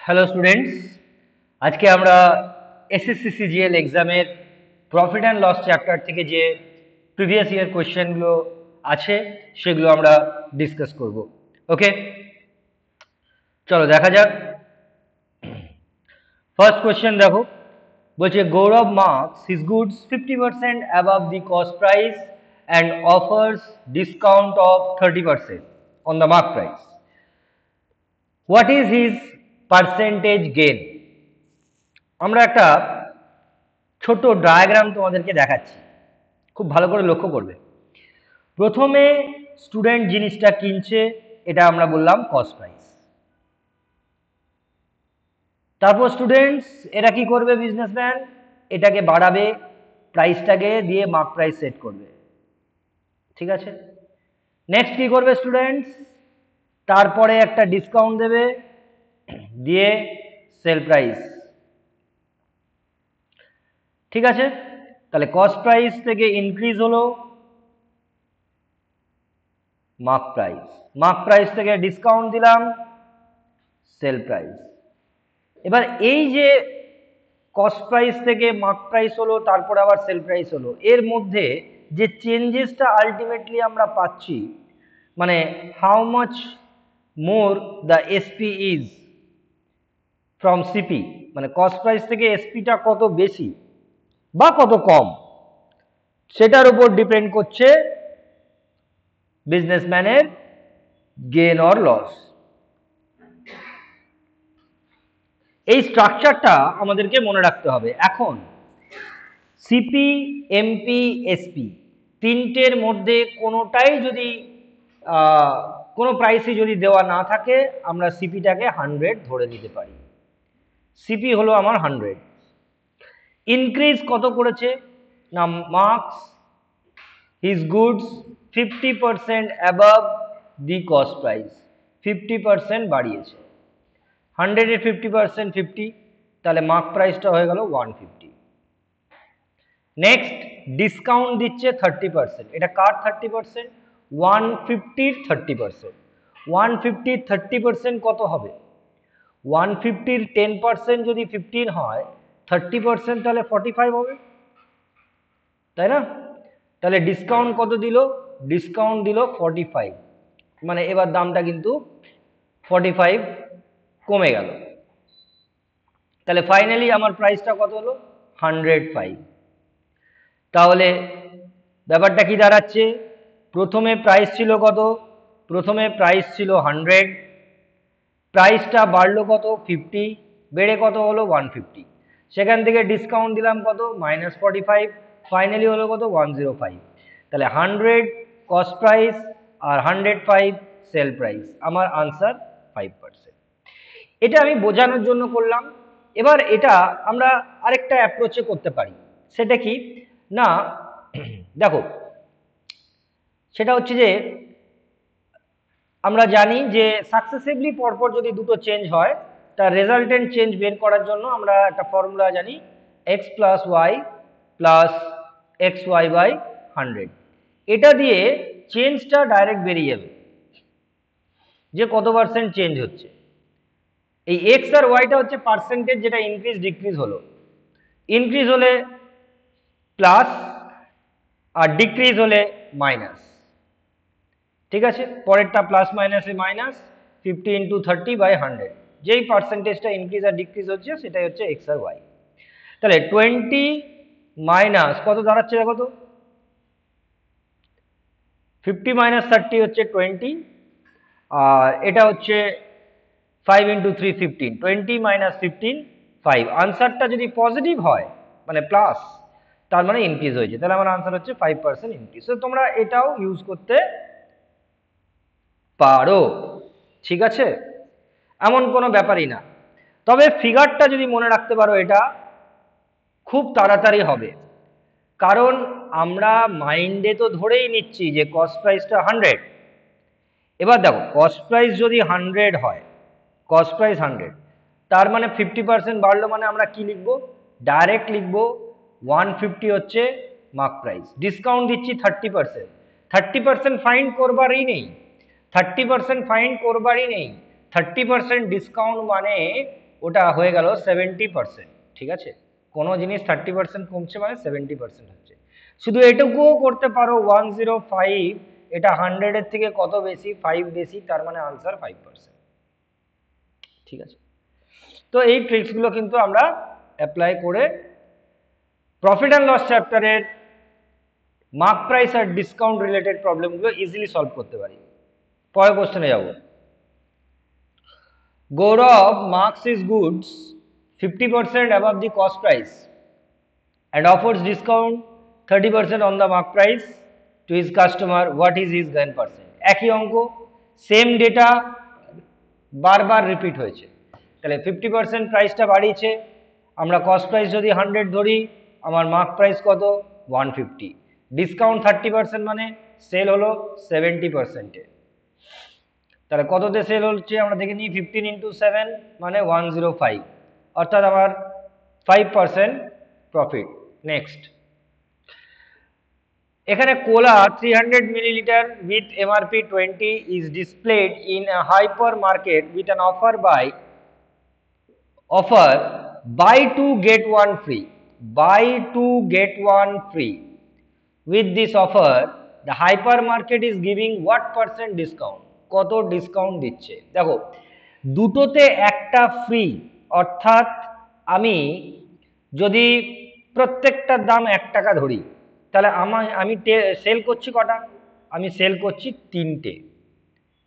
Hello students, আজকে আমরা SSC CGL এক্সামের প্রফিট অ্যান্ড লস চ্যাপ্টার থেকে যে প্রিভিয়াস ইয়ার কোয়েশ্চেনগুলো আছে সেগুলো আমরা ডিসকাস করব। ওকে, চলো দেখা যাক। ফার্স্ট কোয়েশ্চেন দেখো, বলছে Gaurav marks his goods 50% above the cost price and offers discount of 30% on the mark price. What is his percentage gain? আমরা একটা ছোট ডায়াগ্রাম তোমাদেরকে দেখাচ্ছি, খুব ভালো করে লক্ষ্য করবে। প্রথমে স্টুডেন্ট জিনিসটা কিনছে, এটা আমরা বললাম কস্ট প্রাইস। তারপর স্টুডেন্টস এরা কি করবে, বিজনেসম্যান এটাকে বাড়াবে, প্রাইসটাকে দিয়ে মার্ক প্রাইস সেট করবে, ঠিক আছে। নেক্সট কি করবে স্টুডেন্টস, তারপরে একটা ডিসকাউন্ট দেবে, দিয়ে সেল প্রাইস, ঠিক আছে। তাহলে কস্ট প্রাইস থেকে ইনক্রিজ হলো মার্ক প্রাইস, মার্ক প্রাইস থেকে ডিসকাউন্ট দিলাম সেল প্রাইস। এবার এই যে কস্ট প্রাইস থেকে মার্ক প্রাইস হলো, তারপর আবার সেল প্রাইস হলো, এর মধ্যে যে চেঞ্জেসটা আলটিমেটলি আমরা পাচ্ছি, মানে how much more the SP is from CP, মানে কস্ট প্রাইস থেকে এসপিটা কত বেশি বা কত কম, সেটার উপর ডিপেন্ড করছে বিজনেসম্যানের গেন অর লস। এই স্ট্রাকচারটা আমাদেরকে মনে রাখতে হবে। এখন সিপি, এমপি, এসপি তিনটের মধ্যে কোনোটাই যদি কোনো প্রাইসই যদি দেওয়া না থাকে, আমরা সিপিটাকে 100 ধরে নিতে পারি। সিপি হলো আমার 100। ইনক্রিজ কত করেছে না, marks his goods 50% above the cost price, 50% বাড়িয়েছে। 100 এর 50% 50, তাহলে মার্ক প্রাইসটা হয়ে গেল 150। নেক্সট ডিসকাউন্ট দিচ্ছে 30%, এটা কার 30%? 150-র 30%। 150-র 30% কত হবে? 150-র 10% যদি 15 হয়, 30% তাহলে 45 হবে, তাই না? তাহলে ডিসকাউন্ট কত দিল? ডিসকাউন্ট দিল 45, মানে এবার দামটা কিন্তু 45 কমে গেল। তাহলে ফাইনালি আমার প্রাইসটা কত হলো? 105। তাহলে ব্যাপারটা কি দাঁড়াচ্ছে, প্রথমে প্রাইস ছিল কত? প্রথমে প্রাইস ছিল 100, প্রাইসটা বাড়লো কত? 50, বেড়ে কত হলো? 150। সেখান থেকে ডিসকাউন্ট দিলাম কত? -45, ফাইনালি হলো কত? 105। তাহলে 100 কস্ট প্রাইস আর 105 সেল প্রাইস, আমার আনসার 5%। এটা আমি বোঝানোর জন্য করলাম। এবার এটা আমরা আরেকটা অ্যাপ্রোচে করতে পারি, সেটা কি না, দেখো সেটা হচ্ছে যে আমরা জানি যে সাকসেসিভলি পরপর যদি দুটো চেঞ্জ হয়, তার রেজাল্টেন্ট চেঞ্জ বের করার জন্য আমরা একটা ফর্মুলা জানি, x plus y plus x y by 100। এটা দিয়ে চেঞ্জটা ডাইরেক্ট বেরিয়ে যাবে যে কত পার্সেন্ট চেঞ্জ হচ্ছে। এই এক্স আর ওয়াইটা হচ্ছে পার্সেন্টেজ, যেটা ইনক্রিজ ডিক্রিজ হলো। ইনক্রিজ হলে প্লাস আর ডিক্রিজ হলে মাইনাস, ঠিক আছে। পরেরটা প্লাস মাইনাসে মাইনাস, 50 ইন্টু 30/100, যেই পার্সেন্টেজটা ইনক্রিজ আর ডিক্রিজ হচ্ছে সেটাই হচ্ছে এক্স আর ওয়াই। তাহলে 20 মাইনাস কত দাঁড়াচ্ছে দেখো তো, 50 মাইনাস 30 হচ্ছে 20, আর এটা হচ্ছে 5 ইন্টু 3 15, 20 মাইনাস 15 5। আনসারটা যদি পজিটিভ হয় মানে প্লাস, তার মানে ইনক্রিজ হয়েছে, তাহলে আমার আনসার হচ্ছে 5% ইনক্রিজ। তো তোমরা এটাও ইউজ করতে পারো, ঠিক আছে, এমন কোনো ব্যাপারই না। তবে ফিগারটা যদি মনে রাখতে পারো, এটা খুব তাড়াতাড়ি হবে, কারণ আমরা মাইন্ডে তো ধরেই নিচ্ছি যে কস্ট প্রাইসটা 100। এবার দেখো কস্ট প্রাইস যদি 100 হয়, কস্ট প্রাইস 100, তার মানে 50% বাড়লো, মানে আমরা কি লিখবো? ডাইরেক্ট লিখবো 150 হচ্ছে মার্ক প্রাইস, ডিসকাউন্ট দিচ্ছি 30%। 30% ফাইন্ড করবারই নেই, 30% ফাইন্ড করবারই নেই। 30% ডিসকাউন্ট মানে ওটা হয়ে গেল 70%। ঠিক আছে, কোনো জিনিস 30% কমছে মানে 70% হচ্ছে। শুধু এটুকুও করতে পারো 105, এটা 100 এর থেকে কত বেশি, 5 বেশি, তার মানে আনসার 5%। ঠিক আছে, তো এই ট্রিক্সগুলো কিন্তু আমরা অ্যাপ্লাই করে প্রফিট অ্যান্ড লস চ্যাপ্টারের মার্ক প্রাইস আর ডিসকাউন্ট রিলেটেড প্রবলেমগুলো ইজিলি সলভ করতে পারি। পরের কোশ্চেনে যাব। Gaurav marks his goods 50% above the cost price and offers discount 30% on the mark price to his customer. What is his gain percent? একই অঙ্ক, same data, বারবার repeat হয়েছে। তাহলে 50% প্রাইসটা বাড়িয়েছে, আমরা কস্ট প্রাইস যদি 100 ধরি, আমার মার্ক প্রাইস কত 150, ডিসকাউন্ট 30% মানে সেল হলো 70%-এ। তাহলে কততে সেল হচ্ছে আমরা দেখে নিই, 15 ইন্টু 7 মানে 105, অর্থাৎ আমার 5% প্রফিট। নেক্সট, এখানে কোলা 300 millilitre with MRP 20 is displayed in a hyper market with an offer buy 2 get 1 free. Buy 2 get 1 free. With this offer, the hypermarket is giving what percent discount? কত discount দিচ্ছে? দেখো, দুটোতে একটা free, অর্থাৎ আমি যদি প্রত্যেকটার দাম 1 টাকা ধরি, তাহলে আমি সেল করছি কটা? আমি সেল করছি 3টে,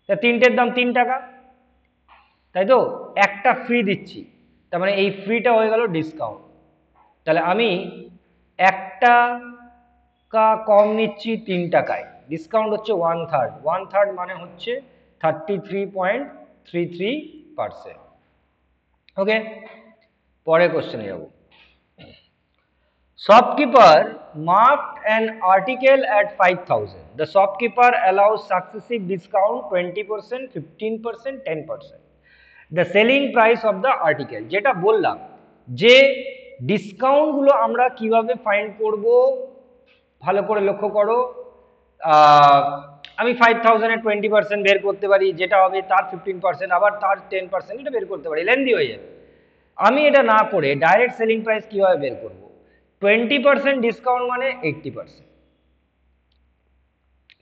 তা 3টের দাম 3 টাকা, তাই তো? একটা ফ্রি দিচ্ছি, তার মানে এই ফ্রিটা হয়ে গেল ডিসকাউন্ট। তাহলে আমি 1 টাকা কম নিচ্ছি 3 টাকায়, ডিসকাউন্ট হচ্ছে 1/3, 1/3 মানে হচ্ছে 33.33%। ওকে, পরের কোশ্চেনে যাব। Shopkeeper marked an article at 5,000. The shopkeeper allows successive discount 20%, 15%, 10%. The selling price of the article, যেটা বললাম যে ডিসকাউন্ট গুলো আমরা কিভাবে ফাইন্ড করব, ভালো করে লক্ষ্য করো। আমি 5,000 এর 20% বের করতে পারি, যেটা হবে তার 15%, আবার তার 10%, এটা বের করতে পারি, লেন্দি হয়ে যাবে। আমি এটা না করে ডাইরেক্ট সেলিং প্রাইস কিভাবে বের করব? 20% ডিসকাউন্ট মানে 80%।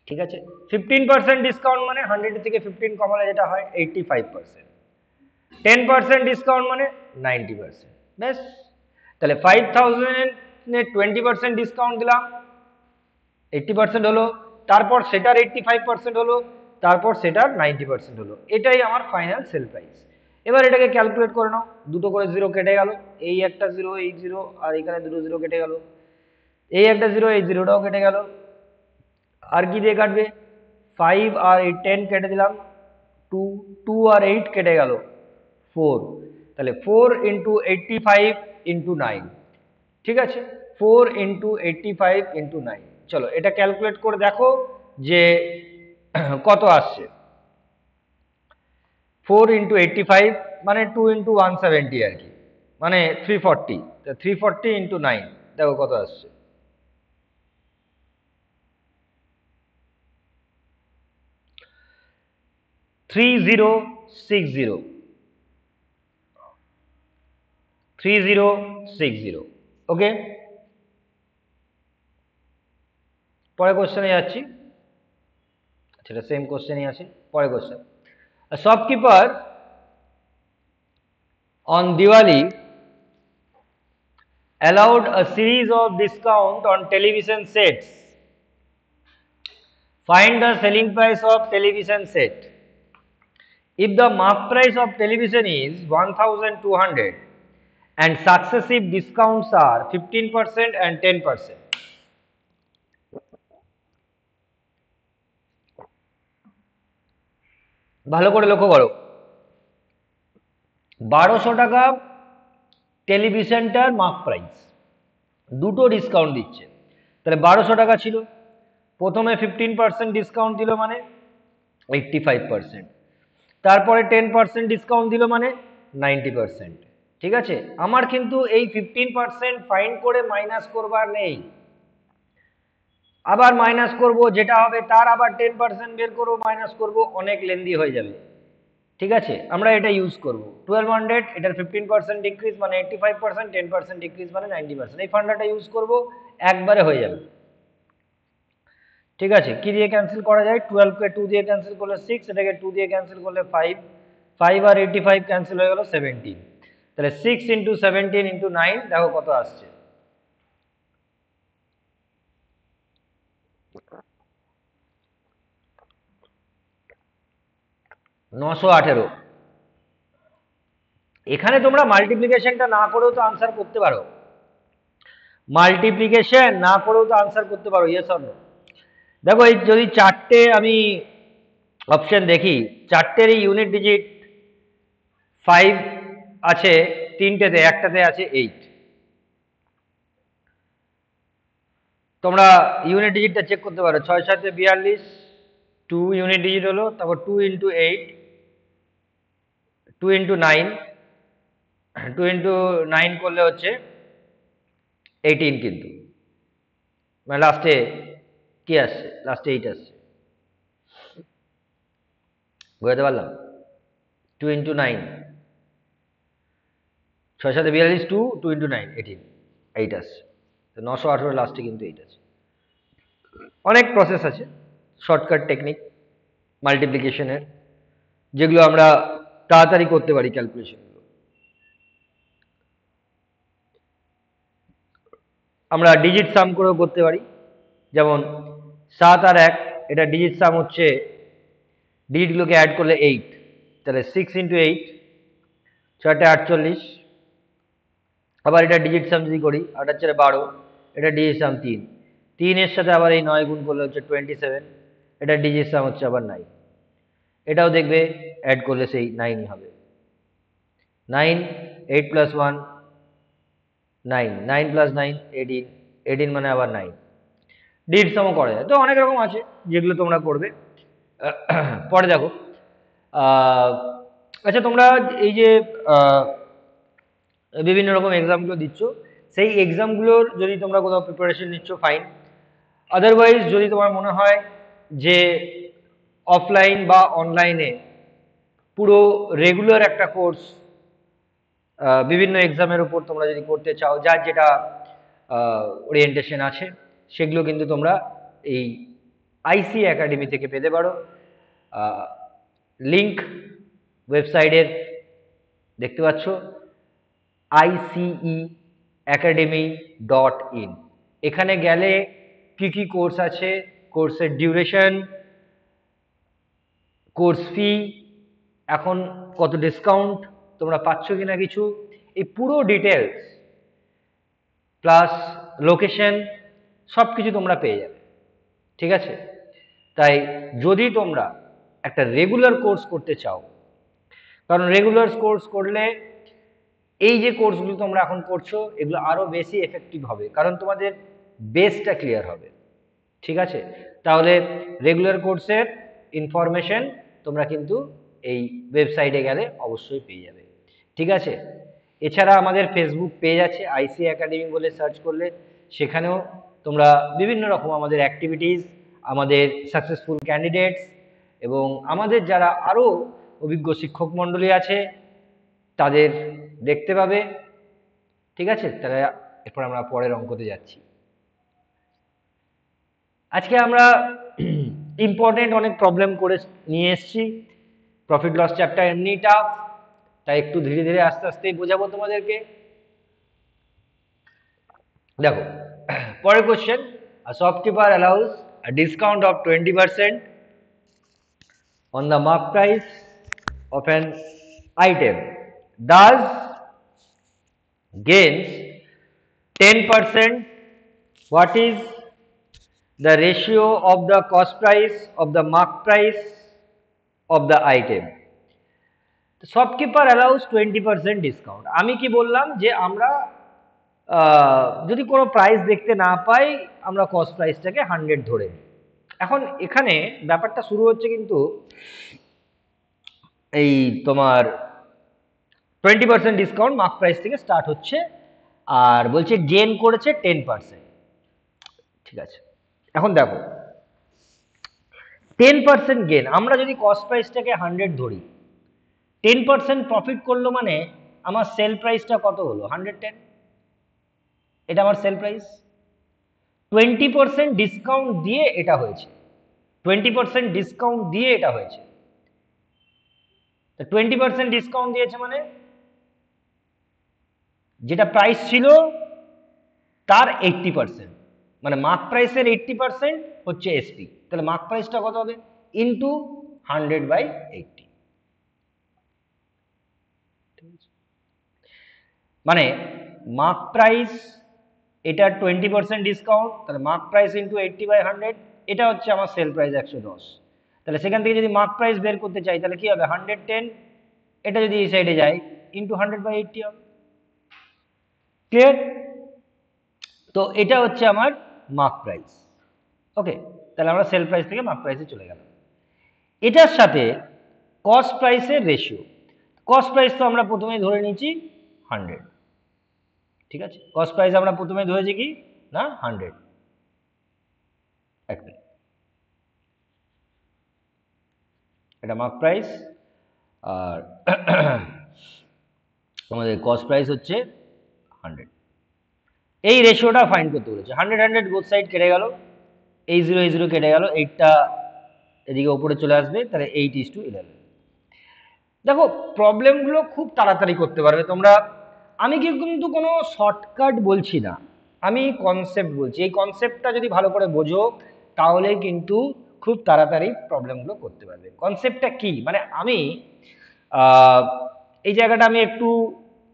ঠিক আছে, 15% ডিসকাউন্ট মানে 100 থেকে 15 কমালে যেটা হয় 85%, 10% ডিসকাউন্ট মানে 90%। ব্যাস, তাহলে 5,000 এর 20% ডিসকাউন্ট দিলাম, 80% হলো, তারপর সেটার 85% হলো, তারপর সেটার 90% হলো, এটাই আমার ফাইনাল সেল প্রাইস। এবার এটাকে ক্যালকুলেট করে নাও, দুটো করে জিরো কেটে গেল, এই একটা জিরো, এই জিরো, আর এখানে দুটো জিরো কেটে গেল, এই একটা জিরো, এই জিরোটাও কেটে গেল, আর কি দিয়ে কাটবে? 5 আর 8, 10 কেটে দিলাম, 2, 2 আর 8 কেটে গেল, 4, তাহলে 4 ইন্টু 85 ইন্টু 9। ঠিক আছে, 4 ইন্টু 85 ইন্টু 9। চলো এটা ক্যালকুলেট করে দেখো যে কত আসছে। 4 ইন্টু 85 মানে 2 ইন্টু 170 আর কি, মানে 340, 340 ইন্টু 9, দেখো কত আসছে। 3060, 3060। ওকে, পরের কোশ্চেনে যাচ্ছি। সেটা সেম কোশ্চেনই আছে। পরের question, a shopkeeper on Diwali allowed a series of discount on television sets. Find the selling price of television set. If the mark price of television is 1,200 and successive discounts are 15% and 10%. ভালো করে লক্ষ্য করো, 1200 টাকা টেলিভিশনটার mark price, দুটো discount দিচ্ছে, তাহলে 1200 টাকা ছিল, প্রথমে 15% ডিসকাউন্ট দিল মানে 85%, তারপরে 10% ডিসকাউন্ট দিল মানে 90%। ঠিক আছে, আমার কিন্তু এই 15% ফাইন্ড করে মাইনাস করবার নেই, আবার মাইনাস করব, যেটা হবে তার আবার 10% বের করবো, মাইনাস করব, অনেক লেন্দি হয়ে যাবে। ঠিক আছে, আমরা এটা ইউজ করব 1200, এটার 15% ডিক্রিজ মানে 85%, 10% ডিক্রিজ মানে 90%। এই ফান্ডাটা ইউজ করব, একবারে হয়ে যাবে। ঠিক আছে, কি দিয়ে ক্যান্সেল করা যায়? 12 কে 2 দিয়ে ক্যান্সেল করলে 6, এটাকে 2 দিয়ে ক্যান্সেল করলে 5, 5 আর 85 ক্যান্সেল হয়ে গেল 17। তাহলে 6 ইন্টু 17 ইন্টু 9 দেখো কত আসছে। 918। এখানে তোমরা মাল্টিপ্লিকেশনটা না করেও তো আনসার করতে পারো, মাল্টিপ্লিকেশন না করেও তো আনসার করতে পারো, ইয়েস অর নো? দেখো এই যদি চারটে আমি অপশন দেখি, চারটের ইউনিট ডিজিট 5 আছে, তিনটেতে, একটাতে আছে 8। তোমরা ইউনিট ডিজিটটা চেক করতে পারো, 6 7 42, 2 ইউনিট ডিজিট হলো, তারপর 2 ইন্টু 8, 2 ইন্টু 9, 2 ইন্টু 9 করলে হচ্ছে 18, কিন্তু মানে লাস্টে কি আসছে? লাস্টে 8 আসছে। বুঝতে পারলাম? 2 ইন্টু 9, 6 7 42, 2, 2 ইন্টু 9, 18, 8 আসছে। তো 918 লাস্টে কিন্তু 8 আছে। অনেক প্রসেস আছে, শর্টকাট টেকনিক মাল্টিপ্লিকেশনের, যেগুলো আমরা তাড়াতাড়ি করতে পারি ক্যালকুলেশনগুলো। আমরা ডিজিট সাম করেও করতে পারি, যেমন 7 আর 1, এটা ডিজিট সাম হচ্ছে, ডিজিটগুলোকে অ্যাড করলে 8, তাহলে 6 ইন্টু 8, 6টে 48। আবার এটা ডিজিট সাম যদি করি, 8 আর 4 12, এটা ডিজিট সাম 3, 3 এর সাথে আবার এই 9 গুণ করলে হচ্ছে 27, এটা ডিজিট সাম হচ্ছে আবার 9। এটাও দেখবে অ্যাড করলে সেই 9ই হবে। 9, 8 প্লাস 1, 9, 9 প্লাস 9, 18, 18 মানে আবার 9। ডিজিট সামও করা যায়, তো অনেক রকম আছে যেগুলো তোমরা করবে। পরে দেখো, আচ্ছা তোমরা এই যে বিভিন্ন রকম এক্সামগুলো দিচ্ছ, সেই এক্সামগুলোর যদি তোমরা কোথাও প্রিপারেশন নিচ্ছ, ফাইন। আদারওয়াইজ যদি তোমার মনে হয় যে অফলাইন বা অনলাইনে পুরো রেগুলার একটা কোর্স বিভিন্ন এক্সামের উপর তোমরা যদি করতে চাও, যার যেটা ওরিয়েন্টেশন আছে, সেগুলো কিন্তু তোমরা এই আইসি একাডেমি থেকে পেতে পারো। লিংক ওয়েবসাইটের দেখতে পাচ্ছ, iceacademy.in। এখানে গেলে কি কি কোর্স আছে, কোর্সের ডিউরেশন, কোর্স ফি, এখন কত ডিসকাউন্ট তোমরা পাচ্ছ কিনা কিছু, এই পুরো ডিটেলস প্লাস লোকেশন সব কিছু তোমরা পেয়ে যাবে। ঠিক আছে, তাই যদি তোমরা একটা রেগুলার কোর্স করতে চাও, কারণ রেগুলার কোর্স করলে এই যে কোর্সগুলো তোমরা এখন করছো এগুলো আরো বেশি এফেক্টিভ হবে, কারণ তোমাদের বেসটা ক্লিয়ার হবে। ঠিক আছে, তাহলে রেগুলার কোর্সের ইনফরমেশন তোমরা কিন্তু এই ওয়েবসাইটে গেলে অবশ্যই পেয়ে যাবে। ঠিক আছে, এছাড়া আমাদের ফেসবুক পেজ আছে, আইসি একাডেমি বলে সার্চ করলে সেখানেও তোমরা বিভিন্ন রকম আমাদের অ্যাক্টিভিটিস, আমাদের সাকসেসফুল ক্যান্ডিডেটস এবং আমাদের যারা আরও অভিজ্ঞ শিক্ষক মণ্ডলী আছে তাদের দেখতে পাবে। ঠিক আছে, তাহলে এরপর আমরা পরের অঙ্কতে যাচ্ছি। আজকে আমরা ইম্পর্টেন্ট অনেক প্রবলেম করে নিয়ে এসেছি। প্রফিট লস চ্যাপ্টার এমনি টাফ, তাই একটু ধীরে ধীরে আস্তে আস্তেই বোঝাবো তোমাদেরকে। দেখো পরের question, a shopkeeper allows a discount of 20% on the mark price of an item, thus gains 10%. What is the ratio of the cost price of the mark price of the item? Shopkeeper allows 20% discount. আমি কি বললাম যে আমরা যদি কোনো price দেখতে না পাই, আমরা কস্ট প্রাইসটাকে 100 ধরে নিই। এখন এখানে ব্যাপারটা শুরু হচ্ছে কিন্তু এই তোমার 20% ডিসকাউন্ট মার্ক প্রাইস থেকে স্টার্ট হচ্ছে, আর বলছে গেন করেছে 10%। ঠিক আছে, এখন দেখো 10% গেন, আমরা যদি কস্ট প্রাইসটাকে 100 ধরি, 10% প্রফিট করলো মানে আমার সেল প্রাইসটা কত হলো 110, এটা আমার সেল প্রাইস। 20% ডিসকাউন্ট দিয়ে এটা হয়েছে, 20% ডিসকাউন্ট দিয়ে এটা হয়েছে। 20% ডিসকাউন্ট দিয়েছে মানে যেটা প্রাইস ছিল তার 80%, মানে মার্ক প্রাইসের 80% হচ্ছে এসপি। তাহলে মার্ক প্রাইসটা কত হবে ইন্টু 100/80, মানে মার্ক প্রাইস এটা 20% ডিসকাউন্ট, তাহলে মার্ক প্রাইস ইন্টু 80/100, এটা হচ্ছে আমার সেল প্রাইস 110। তাহলে সেখান থেকে যদি মার্ক প্রাইস বের করতে চাই তাহলে কি হবে 110, এটা যদি এই সাইডে যায় ইন্টু 100/80 হবে। ক্লিয়ার? তো এটা হচ্ছে আমার মার্ক প্রাইস। ওকে, তাহলে আমরা সেল প্রাইস থেকে মার্ক প্রাইসে চলে গেলাম। এটার সাথে কস্ট প্রাইসের রেশিও, কস্ট প্রাইস তো আমরা প্রথমেই ধরে নিয়েছি 100, ঠিক আছে? কস্ট প্রাইস আমরা প্রথমে ধরেছি কি না 100। এক মিনিট, এটা মার্ক প্রাইস আর আমাদের কস্ট প্রাইস হচ্ছে 100। এই রেশিওটা ফাইন্ড করতে বলেছে। 100 বোথ সাইড কেটে গেল, এই 0 কেটে গেল, 8টা এদিকে উপরে চলে আসবে, তাহলে 8:11। দেখো প্রবলেমগুলো খুব তাড়াতাড়ি করতে পারবে তোমরা। আমি কিন্তু কোনো শর্টকাট বলছি না, আমি কনসেপ্ট বলছি। এই কনসেপ্টটা যদি ভালো করে বোঝো তাহলে কিন্তু খুব তাড়াতাড়ি প্রবলেমগুলো করতে পারবে। কনসেপ্টটা কি, মানে আমি এই জায়গাটা আমি একটু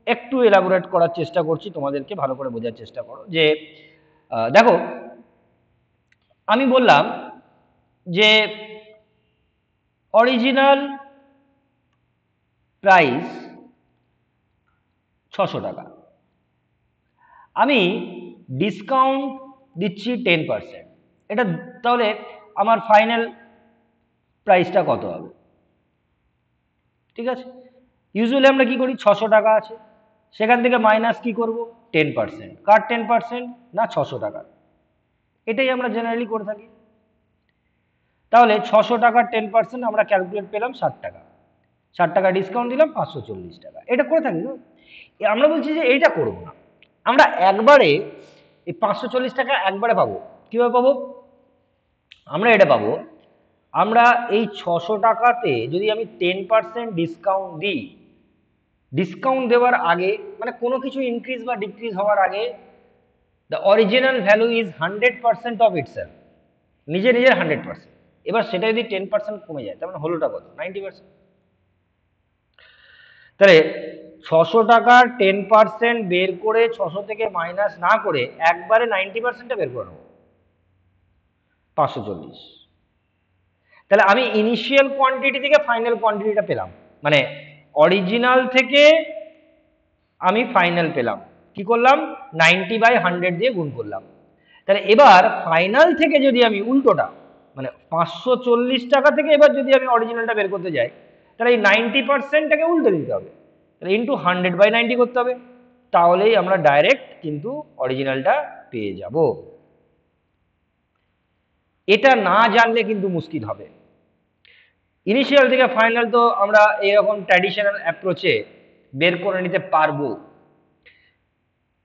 একটু এলাবোরেট করার চেষ্টা করছি, তোমাদেরকে ভালো করে বোঝার চেষ্টা করো। যে দেখো আমি বললাম যে অরিজিনাল প্রাইস 600 টাকা, আমি ডিসকাউন্ট দিচ্ছি 10%, এটা তাহলে আমার ফাইনাল প্রাইসটা কত হবে? ঠিক আছে, ইউজুয়ালি আমরা কি করি 600 টাকা আছে, সেখান থেকে মাইনাস কি করব 10%, কার 10% না 600 টাকা, এটাই আমরা জেনারেলি করে থাকি। তাহলে 600 টাকার 10% আমরা ক্যালকুলেট পেলাম 60 টাকা, 60 টাকা ডিসকাউন্ট দিলাম 540 টাকা, এটা করে থাকি না? আমরা বলছি যে এইটা করব না, আমরা একবারে এই 540 টাকা একবারে পাবো। কিভাবে পাবো? আমরা এটা পাবো, আমরা এই 600 টাকাতে যদি আমি 10% ডিসকাউন্ট দিই, ডিসকাউন্ট দেওয়ার আগে মানে কোনো কিছু ইনক্রিজ বা ডিক্রিজ হওয়ার আগে the original value is 100% of itself, নিজে নিজের 100%। এবার সেটা যদি 10% কমে যায় তার মানে হলোটা কত 90%। তাহলে 600 টাকার 10% বের করে 600 থেকে মাইনাস না করে একবারে 90%টা বের করে নেবো 540। তাহলে আমি ইনিশিয়াল কোয়ান্টিটি থেকে ফাইনাল কোয়ান্টিটিটা পেলাম, মানে অরিজিনাল থেকে আমি ফাইনাল পেলাম, কি করলাম 90/100 দিয়ে গুণ করলাম। তাহলে এবার ফাইনাল থেকে যদি আমি উল্টোটা মানে 540 টাকা থেকে এবার যদি আমি অরিজিনালটা বের করতে যাই তাহলে এই 90%টাকে উল্টে দিতে হবে, তাহলে ইন্টু 100/90 করতে হবে, তাহলেই আমরা ডাইরেক্ট কিন্তু অরিজিনালটা পেয়ে যাব। এটা না জানলে কিন্তু মুশকিল হবে। ইনিশিয়াল থেকে ফাইনাল তো আমরা এরকম ট্র্যাডিশনাল অ্যাপ্রোচে বের করে নিতে পারবো,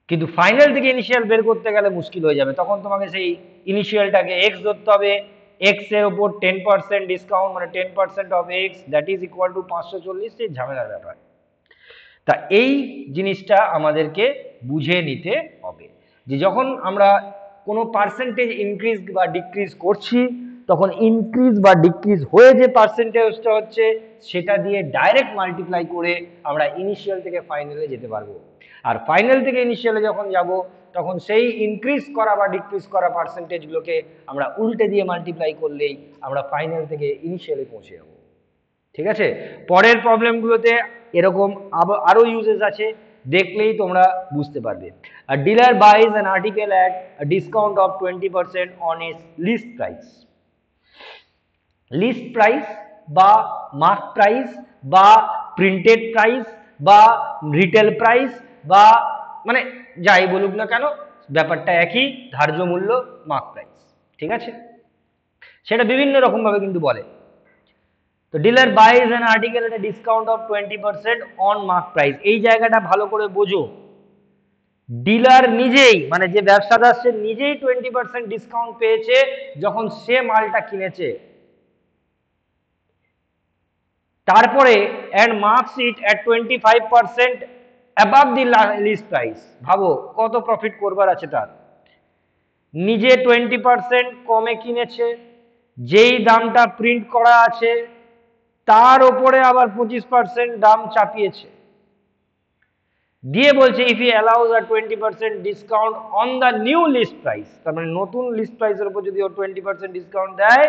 কিন্তু ফাইনাল থেকে ইনিশিয়াল বের করতে গেলে মুশকিল হয়ে যাবে। তখন তোমাকে সেই ইনিশিয়ালটাকে এক্স ধরতে হবে, এক্স এর উপর 10% ডিসকাউন্ট মানে 10% of x that is equal to 540, সেই ঝামেলার ব্যাপার। তা এই জিনিসটা আমাদেরকে বুঝে নিতে হবে যে যখন আমরা কোনো পার্সেন্টেজ ইনক্রিজ বা ডিক্রিজ করছি তখন ইনক্রিজ বা ডিক্রিজ হয়ে যে পার্সেন্টেজটা হচ্ছে সেটা দিয়ে ডাইরেক্ট মাল্টিপ্লাই করে আমরা ইনিশিয়াল থেকে ফাইনালে যেতে পারবো। আর ফাইনাল থেকে ইনিশিয়ালে যখন যাব তখন সেই ইনক্রিজ করা বা ডিক্রিজ করা পার্সেন্টেজগুলোকে আমরা উল্টে দিয়ে মাল্টিপ্লাই করলেই আমরা ফাইনাল থেকে ইনিশিয়ালে পৌঁছে যাব। ঠিক আছে, পরের প্রবলেমগুলোতে এরকম আরো ইউজেস আছে, দেখলেই তোমরা বুঝতে পারবে। A dealer buys an article at a discount of 20% on its list price. List price বা মার্ক প্রাইস বা প্রিন্টেড প্রাইস বা রিটেল প্রাইস বা মানে যাই বলুক না কেন ব্যাপারটা একই, ধার্য মূল্য মার্ক প্রাইস। ঠিক আছে, সেটা বিভিন্ন রকম ভাবে কিন্তু বলে। তো dealer বাইজ an article at A discount of 20% on mark price. এই জায়গাটা ভালো করে বোঝো, ডিলার নিজেই মানে যে ব্যবসাদার সে নিজেই 20% ডিসকাউন্ট পেয়েছে যখন সে মালটা কিনেছে, তারপরে and marks it at 25% above the list price। ভাবো কত প্রফিট করবার আছে তার, নিজে 20% কমে কিনেছে, যেই দামটা প্রিন্ট করা আছে তার উপরে আবার 25% দাম চাপিয়েছে, দিয়ে বলছে if he allows a 20% discount on the new list price, তার মানে নতুন লিস্ট প্রাইসের উপর যদি ও 20% ডিসকাউন্ট দেয়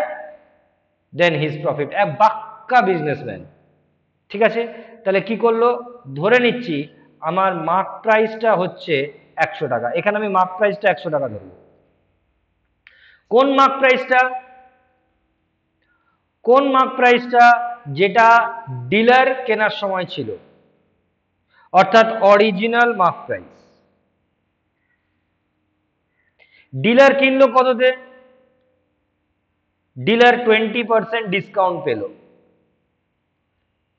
দেন হিজ প্রফিট। এক বাক্কা বিজনেসম্যান। ঠিক আছে, তাহলে কি করলো, ধরে নিচ্ছি আমার মার্ক প্রাইসটা হচ্ছে 100 টাকা, এখানে আমি মার্ক প্রাইসটা 100 টাকা ধরবো। কোন মার্ক প্রাইসটা, কোন মার্ক প্রাইসটা, যেটা ডিলার কেনার সময় ছিল, অর্থাৎ অরিজিনাল মার্ক প্রাইস। ডিলার কিনলো কততে, ডিলার 20% ডিসকাউন্ট পেল,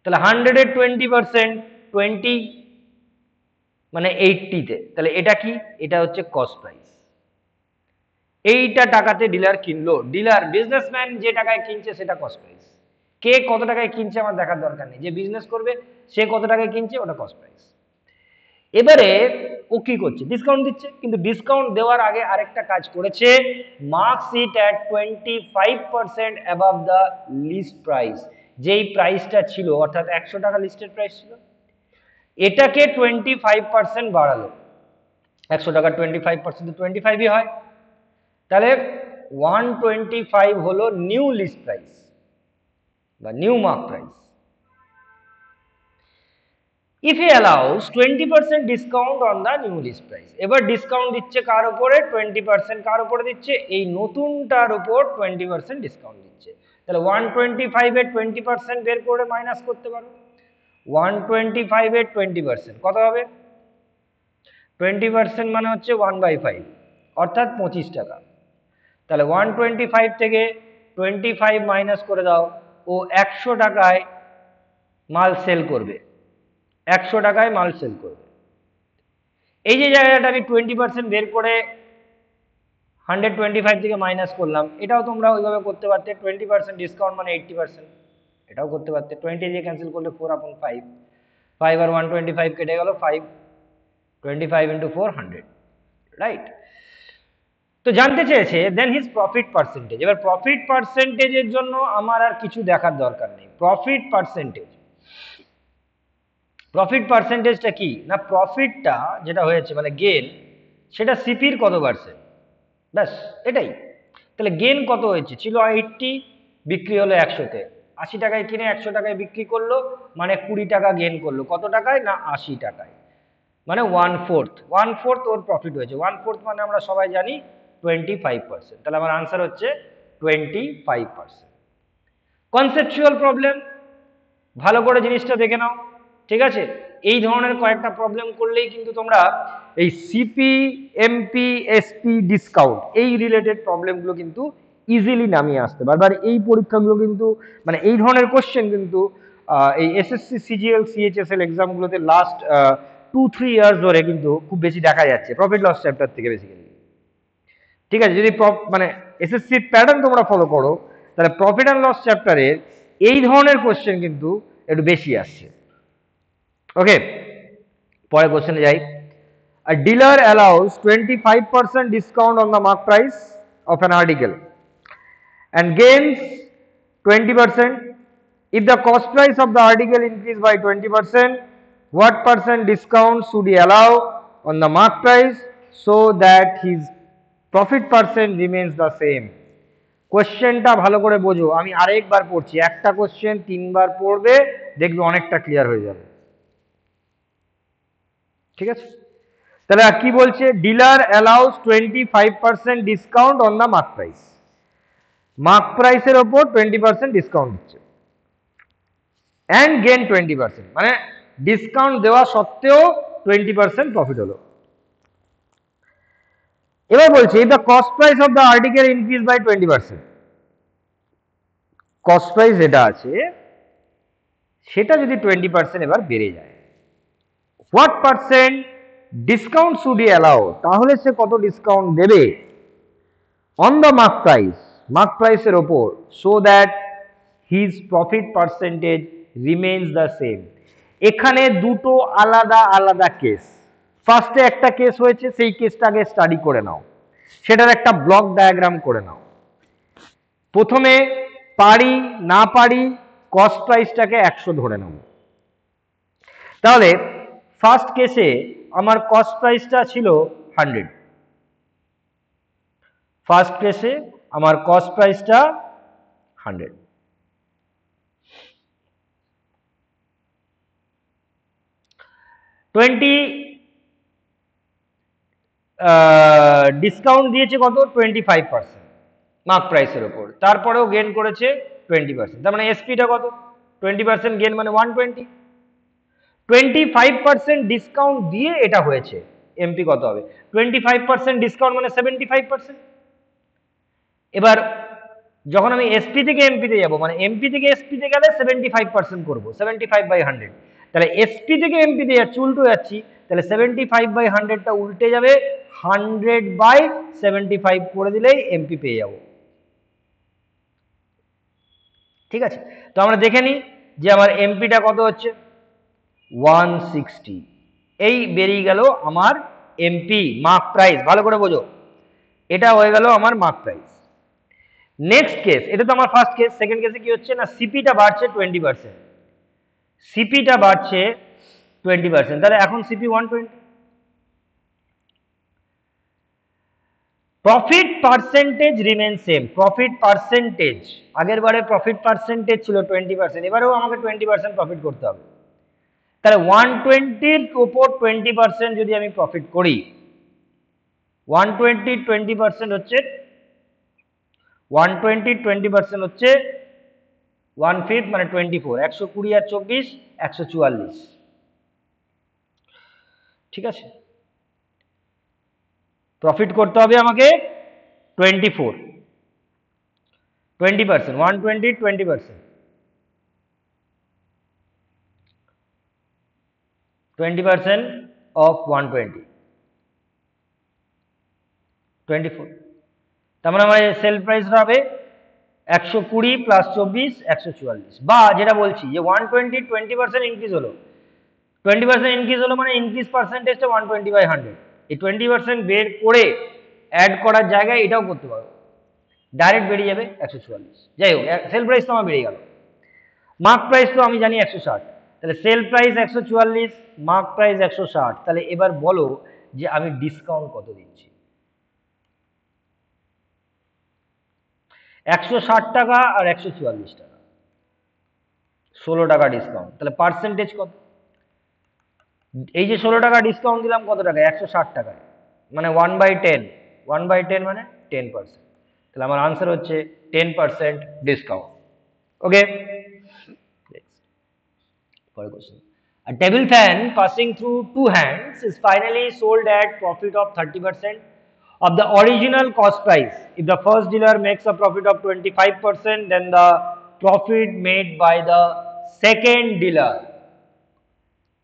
তাহলে 100 এর 20%, 20 মানে 80-তে, তাহলে এটা কি, এটা হচ্ছে কস্ট প্রাইস। এইটা টাকাতে ডিলার কিনলো, ডিলার বিজনেসম্যান যে টাকায় কিনছে সেটা কস্ট প্রাইস। কে কত টাকায় কিনছে আমার দেখার দরকার নেই, যে বিজনেস করবে সে কত টাকায় কিনছে ওটা কস্ট প্রাইস। এবারে ও কি করছে, ডিসকাউন্ট দিচ্ছে, কিন্তু ডিসকাউন্ট দেওয়ার আগে আরেকটা কাজ করেছে, marks it at 25% above the list price. যেই প্রাইসটা ছিল অর্থাৎ 100 টাকা লিস্টেড প্রাইস ছিল, এটাকে 25% বাড়ালো। 100 টাকা 25% 25ই হয়, তাহলে 125 হলো নিউ লিস্ট প্রাইস বা new mark price. if he allows 20% discount on the new list price, এবার ডিসকাউন্ট দিচ্ছে কার উপরে, 20% কার উপরে দিচ্ছে, এই নতুনটার উপর 20% ডিসকাউন্ট দিচ্ছে। তাহলে 125 এর 20% বের করে মাইনাস করতে পারো, 125 এর 20% কত হবে, 20% মানে হচ্ছে 1/5 অর্থাৎ 25 টাকা। তাহলে 125 থেকে 25 মাইনাস করে দাও, ও 100 টাকায় মাল সেল করবে, 100 টাকায় মাল সেল করবে। এই যে জায়গাটা আমি 20% বের করে 125 থেকে মাইনাস করলাম, এটাও তোমরা ওইভাবে করতে পারতে, 20% ডিসকাউন্ট মানে 80%, এটাও করতে পারতে। 20 দিয়ে ক্যান্সেল করলে 4/5, 5 আর 125 কেটে গেল 5, 25 × 4 100, রাইট। তো জানতে চেয়েছে দেন হিজ প্রফিট পার্সেন্টেজ। এবার প্রফিট পার্সেন্টেজের জন্য আমার আর কিছু দেখার দরকার নেই, প্রফিট পার্সেন্টেজ, প্রফিট পার্সেন্টেজটা কি না, প্রফিটটা যেটা হয়েছে মানে গেন, সেটা সিপির কত পার্সেন্ট, ব্যাস এটাই। তাহলে গেন কত হয়েছে, ছিল 80, বিক্রি হলো 100-তে, 80 টাকায় কিনে 100 টাকায় বিক্রি করলো, মানে 20 টাকা গেন করলো, কত টাকায় না 80 টাকায়, মানে 1/4 ওর প্রফিট হয়েছে। 1/4 মানে আমরা সবাই জানি 25%, তাহলে আমার আনসার হচ্ছে 25%। কনসেপচুয়াল প্রবলেম, ভালো করে জিনিসটা দেখে নাও, ঠিক আছে। এই ধরনের কয়েকটা প্রবলেম করলেই কিন্তু তোমরা এই সিপি, এমপি, এসপি, ডিসকাউন্ট এই রিলেটেড প্রবলেমগুলো কিন্তু ইজিলি নামিয়ে আসতে পারবে। আর এই পরীক্ষাগুলো কিন্তু মানে এই ধরনের কোশ্চেন কিন্তু এই এসএসসি, সিজিএল, সিএইচএসএল এক্সামগুলোতে লাস্ট 2-3 ইয়ার্স ধরে কিন্তু খুব বেশি দেখা যাচ্ছে, প্রফিট লস চ্যাপ্টার থেকে বেসিক্যালি। ঠিক আছে, যদি মানে এসএসসির প্যাটার্ন তোমরা ফলো করো, তাহলে প্রফিট অ্যান্ড লস চ্যাপ্টারের এই ধরনের কোশ্চেন কিন্তু একটু বেশি আসছে। ওকে, পরের কোশ্চেনে যাই। A dealer allows 25% discount on the mark price of an article and gains 20%. If the cost price of the article increase by 20%, what percent discount should he allow on the mark price so that his profit percent remains the same? কোশ্চেনটা ভালো করে বোঝো, আমি আরেকবার পড়ছি, একটা question 3 বার পড়বে, দেখবে অনেকটা ক্লিয়ার হয়ে যাবে। ঠিক আছে, তাহলে কি বলছে, dealer allows 25% discount on the mark price, mark প্রাইসের ওপর 20% ডিসকাউন্ট দিচ্ছে, অ্যান্ড গেন 20%, মানে ডিসকাউন্ট দেওয়া সত্ত্বেও 20% প্রফিট হলো। এবার বলছে if the cost price of the article increase by 20%, cost price যেটা আছে সেটা যদি 20% এবার বেড়ে যায়, what percent discount should he allow, তাহলে সে কত ডিসকাউন্ট দেবে অন দ্য মার্ক প্রাইসের ওপর, so that his profit percentage remains the same. এখানে দুটো আলাদা আলাদা কেস। ফার্স্টে একটা কেস হয়েছে, সেই কেসটা আগে স্টাডি করে নাও, সেটার একটা ব্লক ডায়াগ্রাম করে নাও। প্রথমে পারি না পারি কস্ট প্রাইসটাকে 100 ধরে নেব। তাহলে ফার্স্ট কেসে আমার কস্ট প্রাইসটা ছিল 100। ফার্স্ট কেসে আমার কস্ট প্রাইসটা 100। ডিসকাউন্ট দিয়েছে কত? 25% মার্ক প্রাইসের ওপর, তারপরেও গেন করেছে 20%। তার মানে এসপিটা কত? 20% গেন মানে 120। 25% ডিসকাউন্ট দিয়ে এটা হয়েছে, এমপি কত হবে? 25% ডিসকাউন্ট মানে 75%। এবার যখন আমি এসপি থেকে এমপিতে যাব, মানে এমপি থেকে এসপিতে গেলে 75% করবো, 75/100। তাহলে এসপি থেকে এমপিতে যাচ্ছি, উল্টো যাচ্ছি, তাহলে 75/100টা উল্টে যাবে, 100/75 করে দিলেই এমপি পেয়ে যাব। ঠিক আছে, তো আমরা দেখে নিই যে আমার এমপিটা কত হচ্ছে, 160। এই বেরিয়ে গেল আমার এমপি মার্ক প্রাইস। ভালো করে বোঝো, এটা হয়ে গেল আমার মার্ক প্রাইস। নেক্সট কেস, এটা তো আমার ফার্স্ট কেস। সেকেন্ড কেসে কি হচ্ছে না, সিপিটা বাড়ছে 20%, সিপিটা বাড়ছে 20%, তাহলে এখন CP 120। Profit percentage remain same. Profit percentage, আগের বারে প্রফিট পার্সেন্টেজ ছিল 20%, এবারেও আমাকে 20% প্রফিট করতে হবে। তাহলে 120-র উপর 20% যদি আমি প্রফিট করি, 120 20% হচ্ছে 120 20% হচ্ছে 1/5 মানে 24। 120 আর 24 144। ঠিক আছে, প্রফিট করতে হবে আমাকে 24। 20%, 120 20%, 20% of 120 24। তার মানে আমার সেল প্রাইস হবে 120 প্লাস 24 144। বা যেটা বলছি যে 120 20% ইনক্রিজ হলো, 20% ইনক্রিজ হলো মানে ইনক্রিজ পার্সেন্টেজটা 120/100। এই 20% বের করে অ্যাড করার জায়গায় এটাও করতে পারো, ডাইরেক্ট বেরিয়ে যাবে 144। যাই হোক, সেল প্রাইস তো আমার বেরিয়ে গেল। মার্ক প্রাইস তো আমি জানি 160, তাহলে সেল প্রাইস 144, মার্ক প্রাইস 160। তাহলে এবার বলো যে আমি ডিসকাউন্ট কত দিচ্ছি। 160 টাকা আর 144 টাকা, 16 টাকা ডিসকাউন্ট। তাহলে পার্সেন্টেজ কত? এই যে 16 টাকা ডিসকাউন্ট দিলাম কত টাকা? 160 টাকায়, মানে 1/10। 1/10 মানে 10%। তাহলে আমার আনসার হচ্ছে 10% ডিসকাউন্ট। ওকে, পরের question. A table fan passing through two hands is finally sold at profit of 30% of the original cost price. If the first dealer makes a profit of 25%, then the profit made by the second dealer,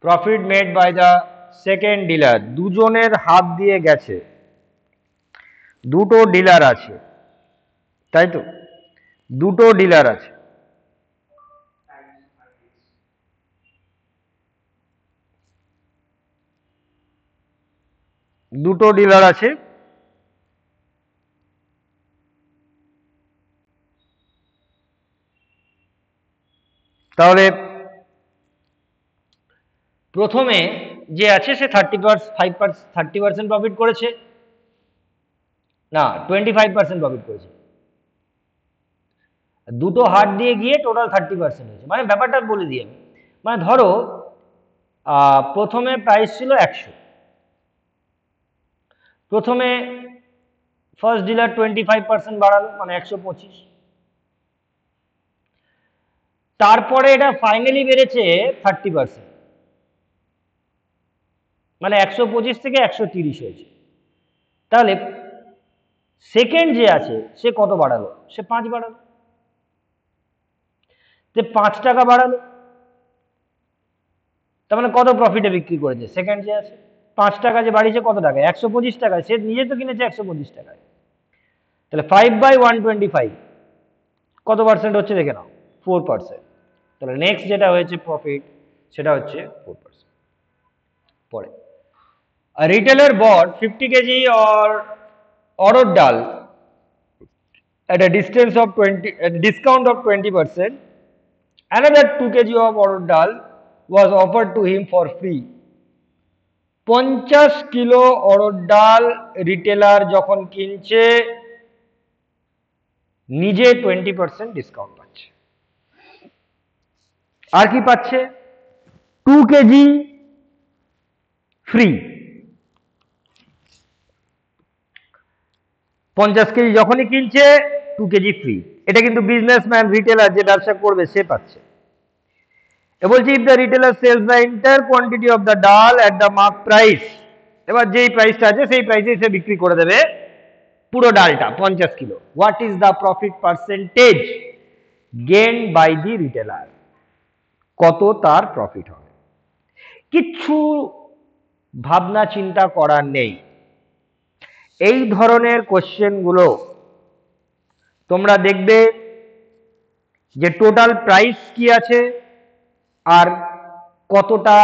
profit made by the second dealer, দুজনের হাত দিয়ে গেছে, দুটো dealer আছে, তাই তো, দুটো dealer আছে, দুটো ডিলার আছে। তাহলে প্রথমে যে আছে সে 30% প্রফিট করেছে, না 25% প্রফিট করেছে। দুটো হাত দিয়ে গিয়ে টোটাল 30% হয়েছে। মানে ব্যাপারটা বলে দিই আমি, মানে ধরো প্রথমে প্রাইস ছিল 100, প্রথমে ফার্স্ট ডিলার 25% বাড়ালো মানে 125, তারপরে এটা ফাইনালি বেড়েছে 30%, মানে 125 থেকে 130 হয়েছে। তাহলে সেকেন্ড যে আছে সে কত বাড়ালো? সে 5 বাড়ালো, যে 5 টাকা বাড়ালো। তার মানে কত প্রফিটে বিক্রি করেছে? সেকেন্ড যে আছে 5 টাকা যে বাড়িছে কত টাকায়? 125 টাকায়। সে নিজে তো কিনেছে 125 টাকায়। তাহলে 5/125 কত পার্সেন্ট হচ্ছে দেখে নাও, 4%। তাহলে নেক্সট যেটা হয়েছে প্রফিট সেটা হচ্ছে 4%। পরে a retailer bought 50 kg or অড়হর ডাল at a distance of 20 at a discount of 20%. Another 2 kg of অড়হর ডাল was offered to him for free. 50 kilo অড়হর ডাল রিটেলার যখন কিনছে নিজে 20% ডিসকাউন্ট পাচ্ছে। আর কি পাচ্ছে? 2 কেজি ফ্রি। 50 কেজি যখনই কিনছে 2 কেজি ফ্রি। এটা কিন্তু বিজনেসম্যান রিটেলার যে ব্যবসা করবে সে পাচ্ছে। এ বলছি if the retailer sells the entire quantity of the dal at the mark price, এবার যেই প্রাইসটা আছে সেই প্রাইসে সে বিক্রি করে দেবে পুরো ডালটা 50 kilo. What is the profit percentage gain by the retailer? কত তার প্রফিট হবে? কিচ্ছু ভাবনা চিন্তা করার নেই। এই ধরনের কোশ্চেনগুলো তোমরা দেখবে যে টোটাল প্রাইস কি আছে আর কতটা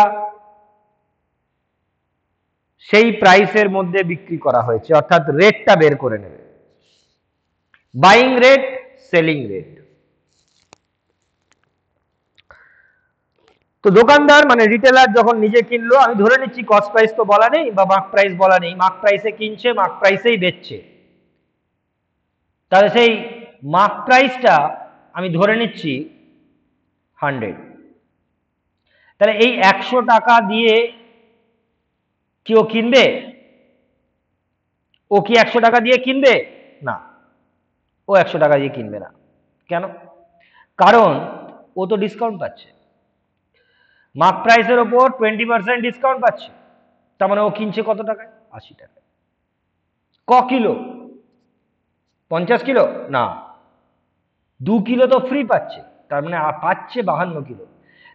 সেই প্রাইসের মধ্যে বিক্রি করা হয়েছে, অর্থাৎ রেটটা বের করে নেবে। Buying rate, selling rate. তো দোকানদার মানে রিটেলার যখন নিজে কিনলো, আমি ধরে নিচ্ছি কস্ট প্রাইস তো বলা নেই বা মার্ক প্রাইস বলা নেই, মার্ক প্রাইসে কিনছে, মার্ক প্রাইসেই বেচছে। তাহলে সেই মার্ক প্রাইসটা আমি ধরে নিচ্ছি 100। তাহলে এই 100 টাকা দিয়ে কি ও কিনবে? ও কি 100 টাকা দিয়ে কিনবে? না, ও 100 টাকা দিয়ে কিনবে না। কেন? কারণ ও তো ডিসকাউন্ট পাচ্ছে, মার্ক প্রাইসের ওপর 20% ডিসকাউন্ট পাচ্ছে। তার মানে ও কিনছে কত টাকায়? 80 টাকায়। ক কিলো? 50 কিলো না, 2 কিলো তো ফ্রি পাচ্ছে, তার মানে পাচ্ছে 52 কিলো।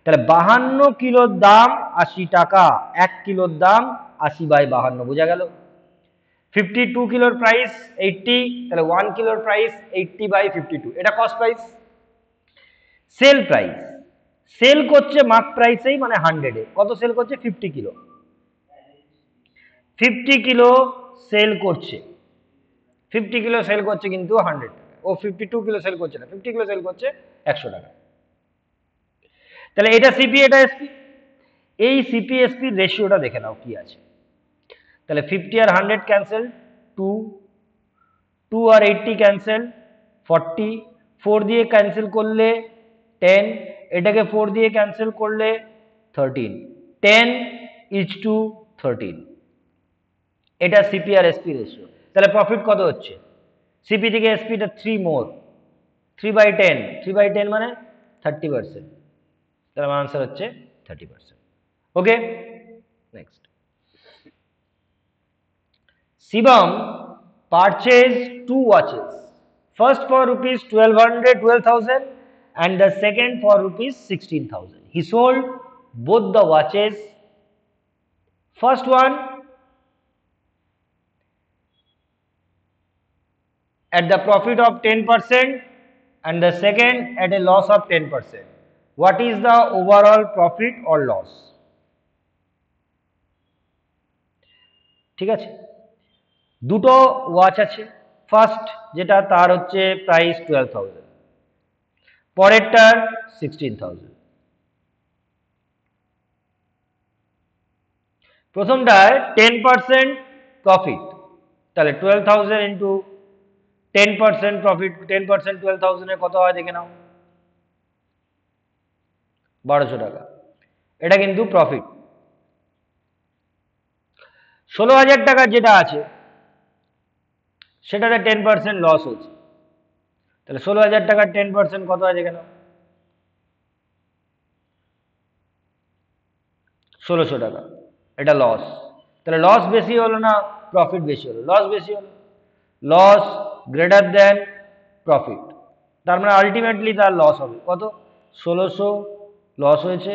তাহলে 52 কিলোর দাম 80 টাকা, 1 কিলোর দাম 80/52, বোঝা গেল? 52 কিলোর প্রাইস 80, তাহলে 1 কিলোর প্রাইস 80/52, এটা cost price. Sell price, sell করছে মার্ক প্রাইসেই মানে 100 এ। কত সেল করছে? 50 কিলো। 50 কিলো সেল করছে, 50 কিলো সেল করছে কিন্তু 100 টাকা। ও 52 কিলো সেল করছে না, 50 কিলো সেল করছে 100 টাকা। তাহলে এটা সিপি, এটা এসপি। এই সিপি এসপি রেশিওটা দেখে নাও কি আছে। তাহলে 50 আর 100 ক্যান্সেল, 2, 2 আর 80 ক্যান্সেল, 40, 4 দিয়ে ক্যান্সেল করলে 10, এটাকে 4 দিয়ে ক্যান্সেল করলে 13, 10:13। এটা সিপি আর এসপি রেশিও। তাহলে প্রফিট কত হচ্ছে? সিপি থেকে এসপিটা 3 মোর, 3/10, 3/10 মানে 30%। তাহলে আমার আনসার হচ্ছে 30%। ওকে, next. Shivam purchased 2 watches, first for rupees 12,000 and the second for rupees 16,000. He sold both the watches, first one at the profit of 10% and the second at a loss of 10%. What is the overall profit or loss? ঠিক আছে, দুটো watch আছে। First যেটা তার হচ্ছে price 12,000, পরেরটার 16,000। প্রথমটায় 10% profit, তাহলে 12,000 into 10% profit, 10% 12,000 এ কত হয় দেখে নাও, 1200 টাকা। এটা কিন্তু প্রফিট। 16,000 টাকার যেটা আছে সেটাতে 10% লস হয়েছে, তাহলে 16,000 টাকার 10% কত হয় দেখে নাও, 1,600 টাকা। এটা লস, তাহলে লস বেশি হলো না প্রফিট বেশি হলো? লস বেশি হলো। লস গ্রেটার দেন প্রফিট, তার মানে আলটিমেটলি তার লস হবে কত? 1,600 লস হয়েছে,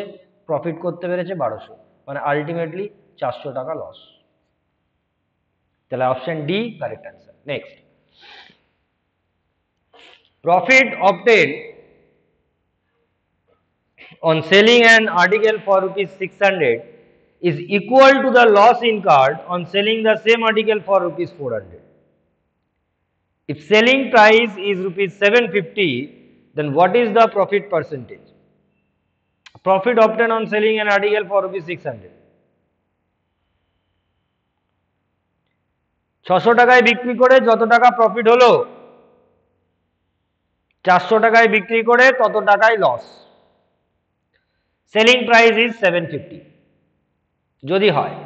প্রফিট করতে পেরেছে 1200, মানে আলটিমেটলি 400 টাকা লস। তাহলে option D correct answer. Next, profit obtained on selling an article for rupees 600 is equal to the loss incurred on selling the same article for rupees 400. If selling price is rupees 750, then what is the profit percentage? Profit obtained on selling an article for rupees 600. 600 টাকায় বিক্রি করে যত টাকা profit হলো, 400 টাকায় বিক্রি করে তত টাকায় লস। সেলিং প্রাইস ইজ 750 যদি হয়,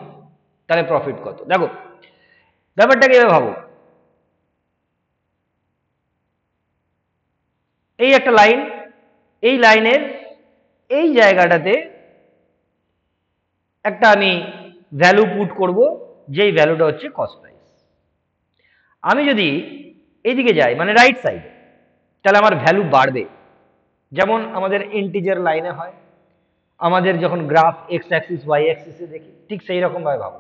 তাহলে প্রফিট কত? দেখো ব্যাপারটা কিভাবে ভাবো, এই একটা লাইন, এই লাইনের এই জায়গাটাতে একটা আমি ভ্যালু পুট করব, যেই ভ্যালুটা হচ্ছে কস্ট প্রাইস। আমি যদি এইদিকে যাই মানে রাইট সাইডে, তাহলে আমার ভ্যালু বাড়বে, যেমন আমাদের ইন্টিজার লাইনে হয়, আমাদের যখন গ্রাফ এক্স অ্যাক্সিস ওয়াই অ্যাক্সিসে দেখি, ঠিক সেই রকম ভাবে ভাবো।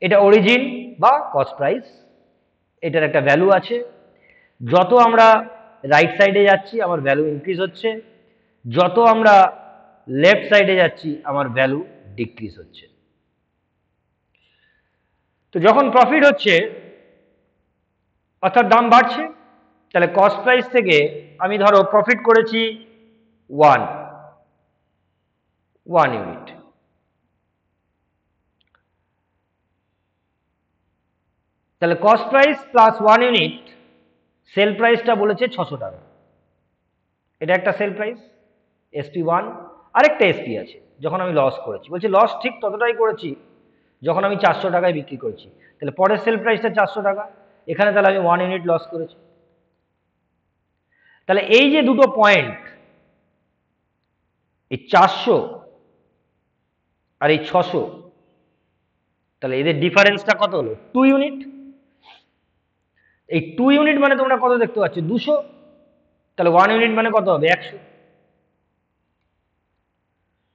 এটা অরিজিন বা কস্ট প্রাইস, এটার একটা ভ্যালু আছে, যত আমরা রাইট সাইডে যাচ্ছি আমার ভ্যালু ইনক্রিজ হচ্ছে, যত আমরা লেফট সাইডে যাচ্ছি আমার ভ্যালু ডিক্রিজ হচ্ছে। তো যখন প্রফিট হচ্ছে অর্থাৎ দাম বাড়ছে, তাহলে কস্ট প্রাইস থেকে আমি ধরো প্রফিট করেছি 1 ইউনিট, তাহলে cost price plus 1 unit, sell প্রাইসটা বলেছে 600 টাকা, এটা একটা সেল প্রাইস SP1, আরেকটা SP আছে যখন আমি লস করেছি, বলছি লস ঠিক ততটাই করেছি যখন আমি 400 টাকায় বিক্রি করেছি, তাহলে পরের সেল প্রাইসটা 400 টাকা, এখানে তাহলে আমি 1 ইউনিট লস করেছি। তাহলে এই যে দুটো পয়েন্ট, এই 400 আর এই 600, তাহলে এদের ডিফারেন্সটা কত হলো? 2 ইউনিট। এই 2 ইউনিট মানে তোমরা কত দেখতে পাচ্ছ? 200, তাহলে 1 ইউনিট মানে কত হবে? 100।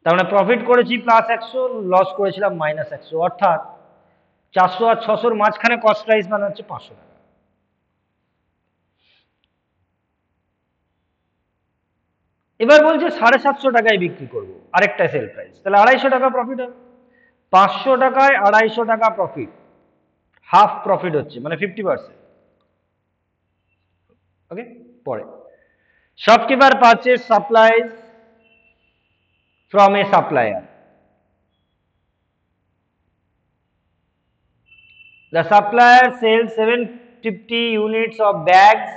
তার মানে প্রফিট করেছি প্লাস 100, লস করেছিলাম মাইনাস 100, অর্থাৎ 400 আর 600 মাঝখানে কস্ট প্রাইস মানে হচ্ছে 500 টাকা। এবার বলছে 750 টাকায় বিক্রি করবো, আরেকটা সেল প্রাইস, তাহলে 250 টাকা প্রফিট হবে। 500 টাকায় 250 টাকা প্রফিট, হাফ প্রফিট হচ্ছে, মানে 50%। ওকে, পরে shopkeeper purchase supplies from a supplier. The supplier sells 750 units of bags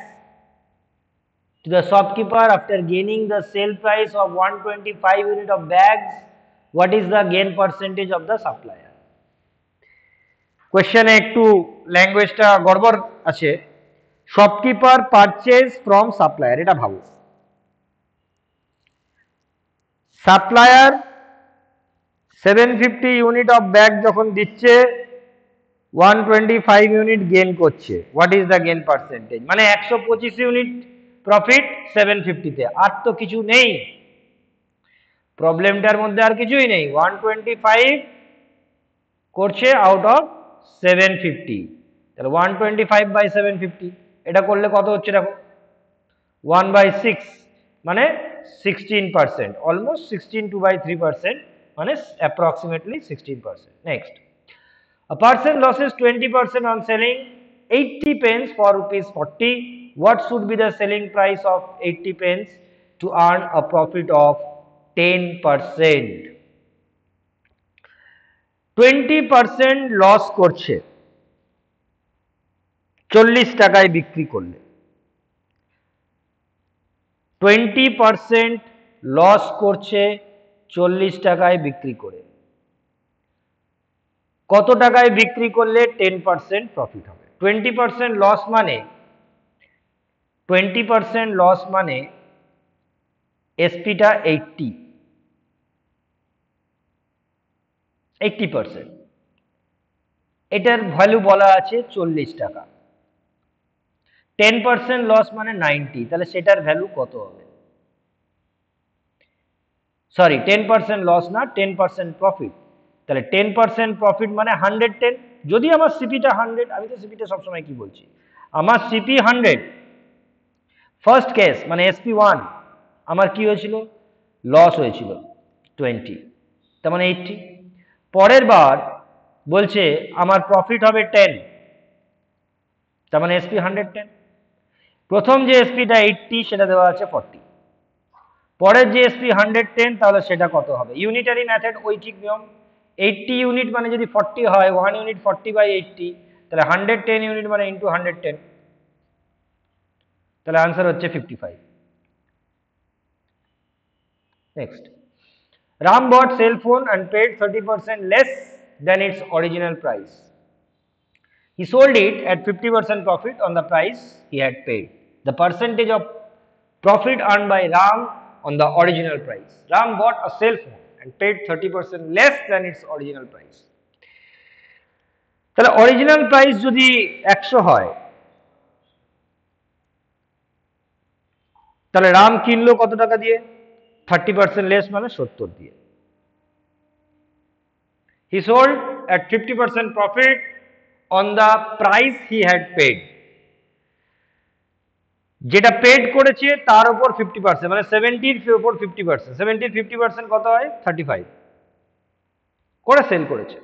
to the shopkeeper after gaining the sale price of 125 unit of bags. What is the gain percentage of the supplier? Question একটু ল্যাঙ্গুয়েজটা গড়বড় আছে। Shopkeeper purchase from supplier, এটা ভাবো, supplier 750 unit of bag যখন দিচ্ছে, 125 unit gain করছে, what is the gain percentage? মানে 125 unit profit 750-তে, আর তো কিছু নেই, প্রবলেমটার মধ্যে আর কিছুই নেই। 125 করছে আউট অফ 750, তাহলে 125/750, এটা করলে কত হচ্ছে দেখো, 1/6, মানে 16%, অলমোস্ট 16.2/3%, মানে approximately 16%। Next, a person loses 20% on selling 80 pence for rupees 40. What should be the selling price of 80 pence to earn a profit of 10%? 20% loss করছে 40 টাকায় বিক্রি করলে, 20% লস করছে 40 টাকায় বিক্রি করে, কত টাকায় বিক্রি করলে 10% প্রফিট হবে? 20% লস মানে 20% লস মানে এসপিটা 80%, এটার ভ্যালু বলা আছে 40 টাকা, 10% লস মানে 90, তাহলে সেটার ভ্যালু কত হবে? সরি 10% লস না 10% প্রফিট, তাহলে 10% প্রফিট মানে 110। যদি আমার সিপিটা 100, আমি তো সিপিটা সবসময় কি বলছি, আমার সিপি 100, ফার্স্ট কেস মানে SP1 আমার কি হয়েছিল, লস হয়েছিল 20, তার মানে 80। পরের বার বলছে আমার প্রফিট হবে 10, তার মানে SP 110। প্রথম যে এসপিটা 80 সেটা দেওয়া আছে 40, পরের যে এসপি 110 তাহলে সেটা কত হবে, ইউনিটারি মেথড ঐকিক নিয়ম, 80 ইউনিট মানে যদি 40 হয় 1 ইউনিট 40/80, তাহলে 110 ইউনিট মানে ইন্টু 110, তাহলে আনসার হচ্ছে 55। Next, Ram bought cell phone and paid 30% less than its original price. He sold it at 50% profit on the price he had paid. The percentage of profit earned by Ram on the original price. Ram bought a cell phone and paid 30% less than its original price. তাহলে original price যদি 100 হয়, তাহলে রাম কিনলো কত টাকা দিয়ে, 30% less মানে 70 দিয়ে। He sold at 50% profit on the price he had paid. যেটা পেড করেছে তার উপর 50% মানে 70 এর উপর 50%, 70 এর 50% কত হয় 35 করে সেল করেছে,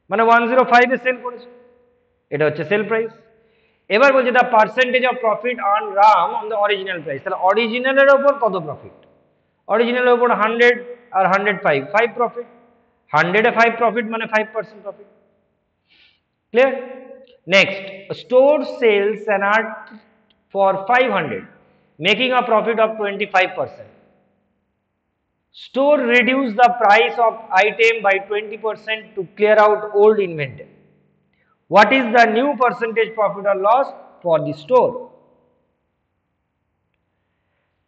মানে 105 এ সেল করেছে, এটা হচ্ছে সেল প্রাইস। এবার বলছে the percentage of profit earn Ram on the original price, তাহলে অরিজিনালের উপর কত প্রফিট, অরিজিনালের উপর 100 আর 105, 5 প্রফিট, 100 এ 5 প্রফিট মানে 5% profit. Clear? Next, store sells an art for 500, making a profit of 25%. Store reduce the price of item by 20% to clear out old inventory. What is the new percentage profit or loss for the store?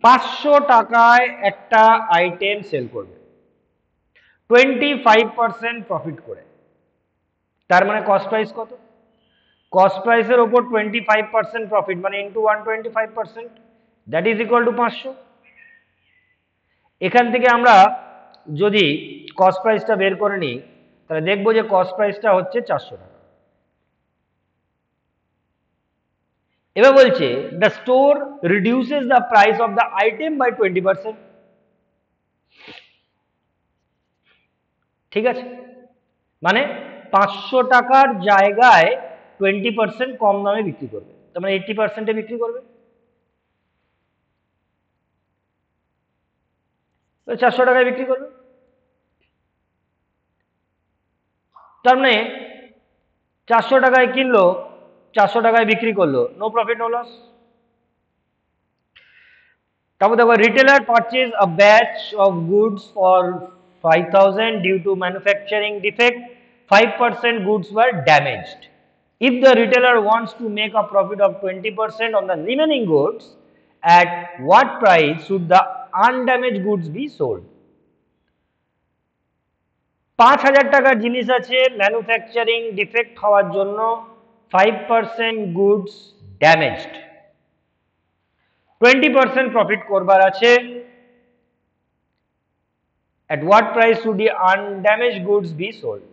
500 টাকায় একটা item sell করবে 25% profit করে, তার মানে cost price কত, cost প্রাইসের উপর 25% profit মানে into 125%, that is equal to 500। এখান থেকে আমরা যদি কস্ট প্রাইসটা বের করে নিই তাহলে দেখবো যে কস্ট প্রাইসটা হচ্ছে 400 টাকা। এবার বলছে the store reduces the price of the item by 20%। ঠিক আছে, মানে 500 টাকার জায়গায় 20% কম দামে বিক্রি করবে, তার মানে 80%-এ বিক্রি করবে, 400 টাকায় বিক্রি করবে, তার মানে 400 টাকায় কিনলো 400 টাকায় বিক্রি করলো, নো প্রফিট নো লস। তারপর দেখো retailer purchase a batch of goods for 5000 due to manufacturing defect, 5% goods were damaged. If the retailer wants to make a profit of 20% on the remaining goods, at what price should the undamaged goods be sold? 5000 টাকার জিনিস আছে, manufacturing defect হওয়ার জন্য 5% goods damaged, 20% profit করবার আছে, at what price should the undamaged goods be sold?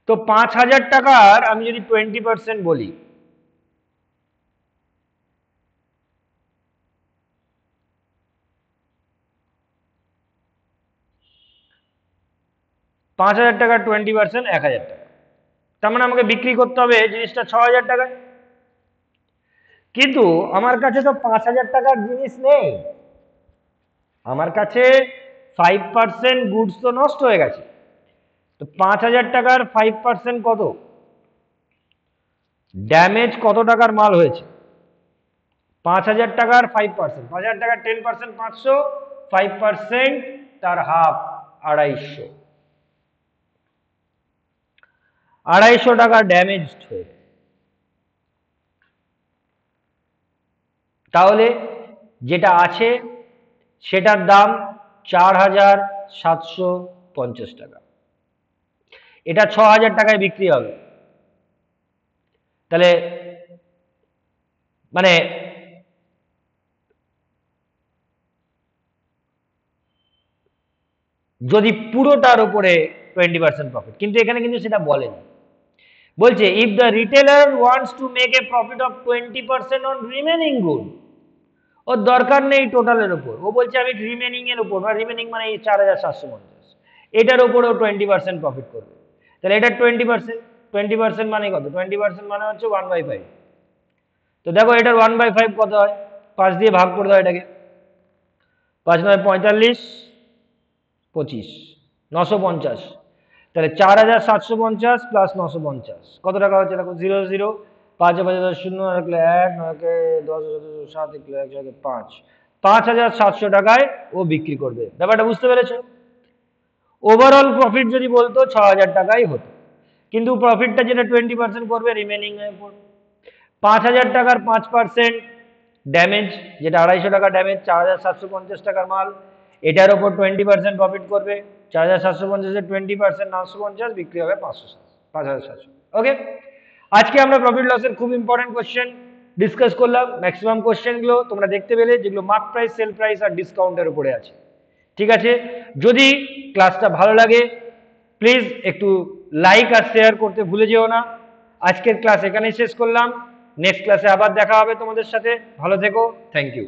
তো 5000 টাকার আমি যদি 20% বলি, পাঁচ হাজার টাকার 20% 1000 টাকা, তার মানে আমাকে বিক্রি করতে হবে জিনিসটা 6000 টাকায়, কিন্তু আমার কাছে তো 5000 টাকার জিনিস নেই, আমার কাছে 5% গুডস তো নষ্ট হয়ে গেছে, তো 5000 টাকার 5% কত, ড্যামেজ কত টাকার মাল হয়েছে, 5000 টাকার 5%, 5000 টাকার 10% 500, 5% তার হাফ 250, 250 টাকা ড্যামেজড হয়ে, তাহলে যেটা আছে সেটার দাম 4750 টাকা, এটা 6000 টাকায় বিক্রি হবে, তাহলে মানে যদি পুরোটার উপরে 20% প্রফিট, কিন্তু এখানে কিন্তু সেটা বলেনি। বলছে if the retailer wants to make a profit of 20% on remaining good, ওর দরকার নেই টোটালের উপর, ও বলছে আমি রিমেনিং এর উপর, বা রিমেনিং মানে এই 4750, এটার উপরেও 20% প্রফিট করবে। তাহলে এটা 20% মানে কত? 20% মানে হচ্ছে 1/5। তো দেখো এটার 1/5 কত হয়, 5 দিয়ে ভাগ করে দাও এটাকে, 5 9 45, 25, 950। তাহলে 4750 প্লাস 950 কত টাকা হচ্ছে? দেখো 0 0, 5 5 10 0, 1 10 7 1 5, 5700 টাকায় ও বিক্রি করবে। ব্যাপারটা বুঝতে পেরেছো? ওভারঅল প্রফিট যদি বলতো 6000 টাকাই হতো, কিন্তু প্রফিটটা যেটা 20% করবে রিমেনিং এর উপর। 5000 টাকার 5% ড্যামেজ, যেটা 250 টাকা ড্যামেজ, 4750 টাকার মাল, এটার ওপর 20% প্রফিট করবে। 4750 এর 20% 950, বিক্রি হবে 5700। ওকে, আজকে আমরা প্রফিট লসের খুব ইম্পর্টেন্ট কোশ্চেন ডিসকাস করলাম। ম্যাক্সিমাম কোশ্চেনগুলো তোমরা দেখতে পেলে, যেগুলো মার্ক প্রাইস, সেল প্রাইস আর ডিসকাউন্টের উপরে আছে। ঠিক আছে, যদি ক্লাসটা ভালো লাগে প্লিজ একটু লাইক আর শেয়ার করতে ভুলে যেও না। আজকের ক্লাস এখানেই শেষ করলাম, নেক্সট ক্লাসে আবার দেখা হবে তোমাদের সাথে। ভালো থেকো, থ্যাংক ইউ।